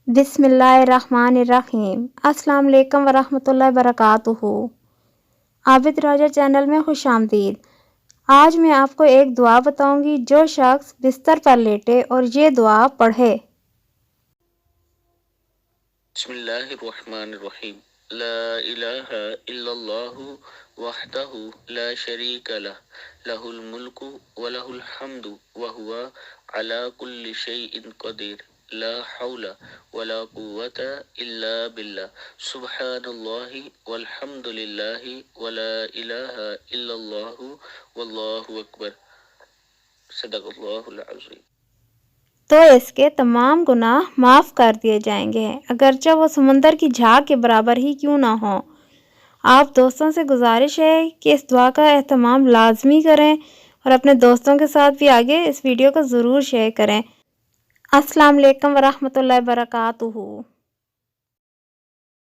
بسم اللہ الرحمن الرحیم۔ السلام علیکم ورحمۃ اللہ وبرکاتہ۔ عابد راجہ چینل میں خوش آمدید۔ آج میں آپ کو ایک دعا بتاؤں گی جو شخص بستر پر لیٹے اور یہ دعا پڑھے۔ بسم اللہ الرحمن الرحیم۔ لا الہ الا اللہ وحدہ لا شریک لہ لہ الملک ولہ الحمد وہو علی کل شیء قدیر لا حول ولا قوة الا باللہ سبحان اللہ والحمد للہ ولا الہ الا اللہ واللہ اکبر صدق اللہ العظیم۔ تو اس کے تمام گناہ معاف کر دیے جائیں گے، اگرچہ وہ سمندر کی جھاگ کے برابر ہی کیوں نہ ہوں۔ آپ دوستوں سے گزارش ہے کہ اس دعا کا اہتمام لازمی کریں اور اپنے دوستوں کے ساتھ بھی آگے اس ویڈیو کو ضرور شیئر کریں۔ السلام علیکم ورحمۃ اللہ وبرکاتہ۔